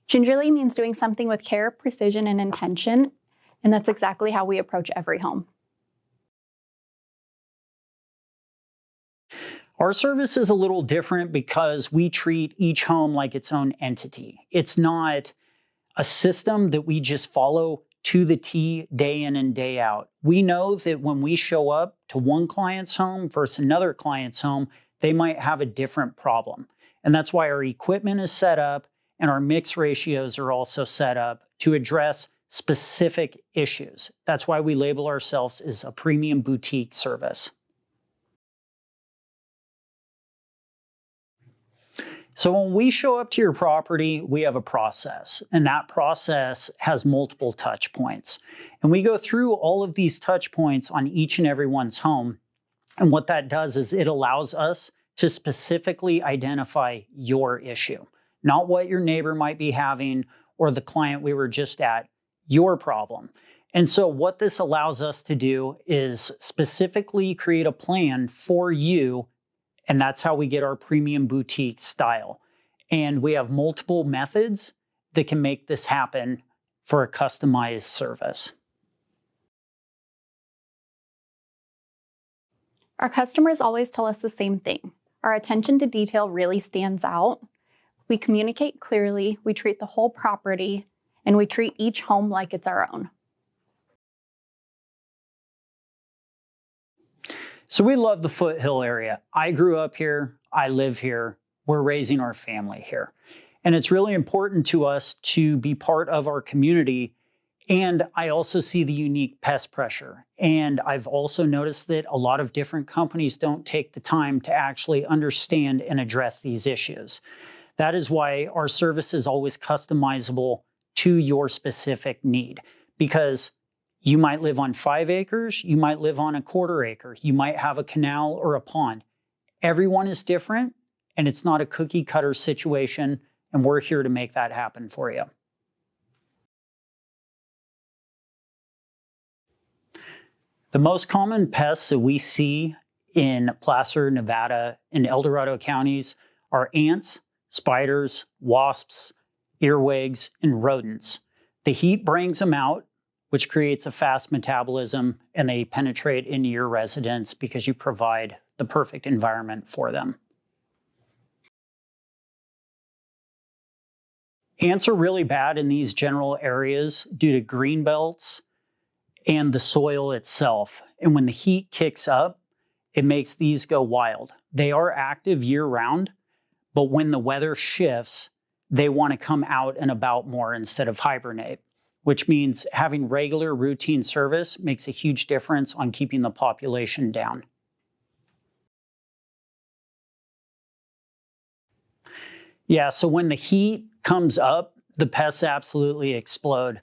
Gingerly means doing something with care, precision, and intention, and that's exactly how we approach every home. Our service is a little different because we treat each home like its own entity. It's not a system that we just follow to the T day in and day out. We know that when we show up to one client's home versus another client's home, they might have a different problem. And that's why our equipment is set up and our mix ratios are also set up to address specific issues. That's why we label ourselves as a premium boutique service. So when we show up to your property, we have a process, and that process has multiple touch points. And we go through all of these touch points on each and every one's home. And what that does is it allows us to specifically identify your issue, not what your neighbor might be having or the client we were just at, your problem. And so what this allows us to do is specifically create a plan for you. And that's how we get our premium boutique style. And we have multiple methods that can make this happen for a customized service. Our customers always tell us the same thing. Our attention to detail really stands out. We communicate clearly, we treat the whole property, and we treat each home like it's our own. So we love the Foothill area. I grew up here, I live here, we're raising our family here. And it's really important to us to be part of our community. And I also see the unique pest pressure. And I've also noticed that a lot of different companies don't take the time to actually understand and address these issues. That is why our service is always customizable to your specific need, because you might live on 5 acres, you might live on a 1/4 acre, you might have a canal or a pond. Everyone is different, and it's not a cookie cutter situation, and we're here to make that happen for you. The most common pests that we see in Placer, Nevada, and El Dorado counties are ants, spiders, wasps, earwigs, and rodents. The heat brings them out, which creates a fast metabolism, and they penetrate into your residence because you provide the perfect environment for them. Ants are really bad in these general areas due to green belts and the soil itself. And when the heat kicks up, it makes these go wild. They are active year-round, but when the weather shifts, they want to come out and about more instead of hibernate, which means having regular routine service makes a huge difference on keeping the population down. Yeah, so when the heat comes up, the pests absolutely explode.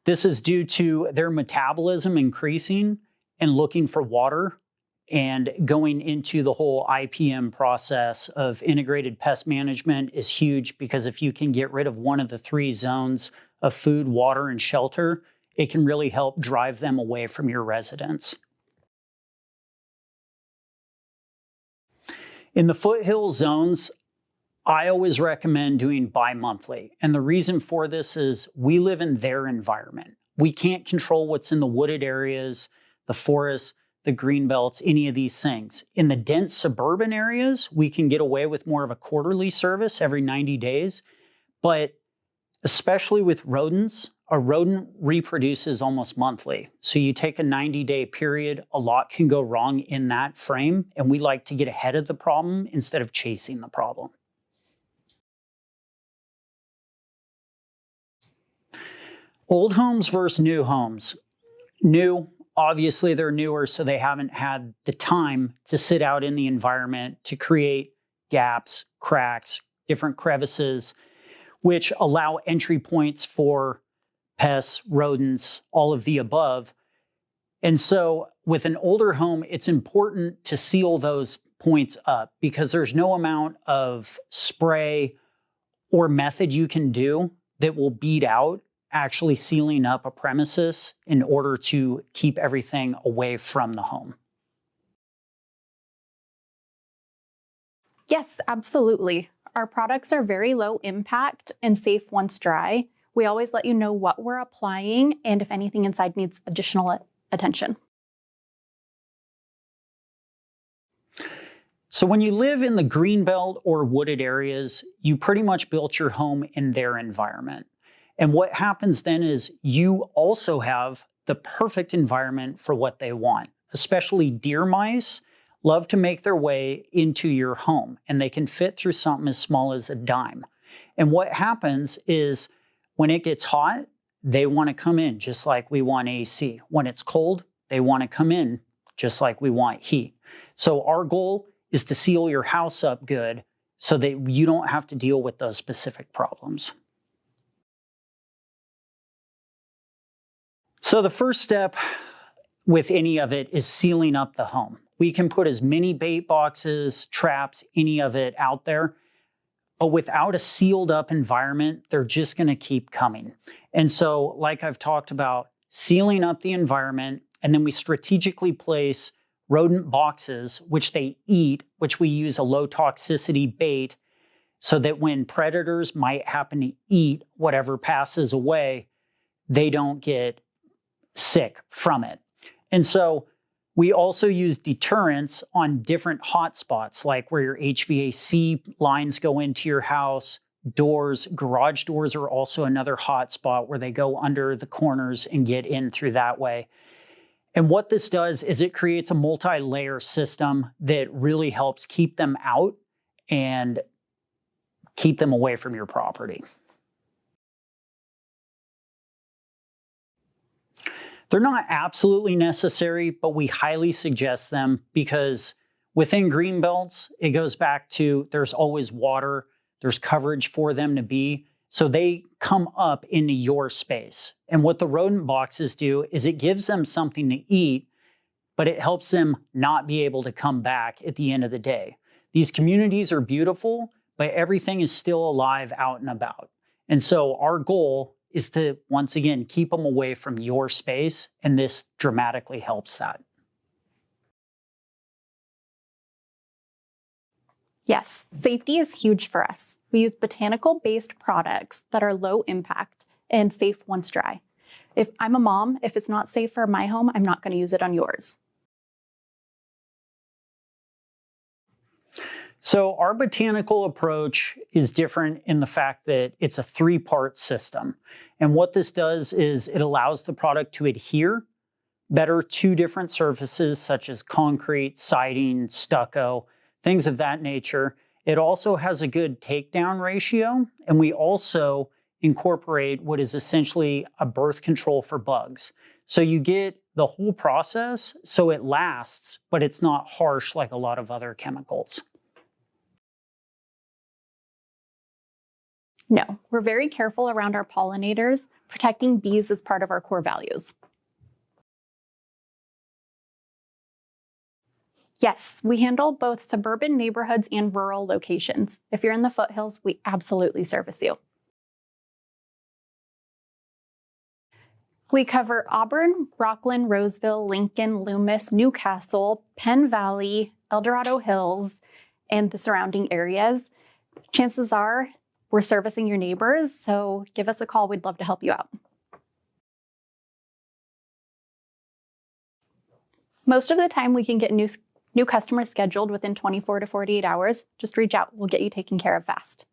This is due to their metabolism increasing and looking for water and going into the whole IPM process of integrated pest management is huge, because if you can get rid of one of the 3 zones of food, water, and shelter, it can really help drive them away from your residence. In the foothill zones, I always recommend doing bi-monthly. And the reason for this is we live in their environment. We can't control what's in the wooded areas, the forests, the green belts, any of these things. In the dense suburban areas, we can get away with more of a quarterly service every 90 days. But especially with rodents, a rodent reproduces almost monthly. So you take a 90-day period, a lot can go wrong in that frame, and we like to get ahead of the problem instead of chasing the problem. Old homes versus new homes. New, obviously they're newer, so they haven't had the time to sit out in the environment to create gaps, cracks, different crevices, which allow entry points for pests, rodents, all of the above. And so with an older home, it's important to seal those points up, because there's no amount of spray or method you can do that will beat out actually sealing up a premises in order to keep everything away from the home. Yes, absolutely. Our products are very low impact and safe once dry. We always let you know what we're applying and if anything inside needs additional attention. So when you live in the greenbelt or wooded areas, you pretty much built your home in their environment. And what happens then is you also have the perfect environment for what they want. Especially deer mice love to make their way into your home, and they can fit through something as small as a dime. And what happens is when it gets hot, they want to come in just like we want AC. When it's cold, they want to come in just like we want heat. So our goal is to seal your house up good so that you don't have to deal with those specific problems. So the first step with any of it is sealing up the home. We can put as many bait boxes, traps, any of it out there, but without a sealed up environment, they're just going to keep coming. And so, like I've talked about, sealing up the environment, and then we strategically place rodent boxes, which they eat, which we use a low toxicity bait, so that when predators might happen to eat whatever passes away, they don't get sick from it. And so we also use deterrents on different hot spots, like where your HVAC lines go into your house, doors, garage doors are also another hot spot where they go under the corners and get in through that way. And what this does is it creates a multi-layer system that really helps keep them out and keep them away from your property. They're not absolutely necessary, but we highly suggest them because within green belts, it goes back to there's always water, there's coverage for them to be, so they come up into your space. And what the rodent boxes do is it gives them something to eat, but it helps them not be able to come back at the end of the day. These communities are beautiful, but everything is still alive out and about. And so our goal is to, once again, keep them away from your space, and this dramatically helps that. Yes, safety is huge for us. We use botanical-based products that are low impact and safe once dry. If I'm a mom, if it's not safe for my home, I'm not going to use it on yours. So our botanical approach is different in the fact that it's a three-part system. And what this does is it allows the product to adhere better to different surfaces such as concrete, siding, stucco, things of that nature. It also has a good takedown ratio, and we also incorporate what is essentially a birth control for bugs. So you get the whole process so it lasts, but it's not harsh like a lot of other chemicals. No, we're very careful around our pollinators. Protecting bees is part of our core values. Yes, we handle both suburban neighborhoods and rural locations. If you're in the foothills, we absolutely service you. We cover Auburn, Rocklin, Roseville, Lincoln, Loomis, Newcastle, Penn Valley, El Dorado Hills, and the surrounding areas. Chances are we're servicing your neighbors, so give us a call. We'd love to help you out. Most of the time, we can get new customers scheduled within 24 to 48 hours. Just reach out. We'll get you taken care of fast.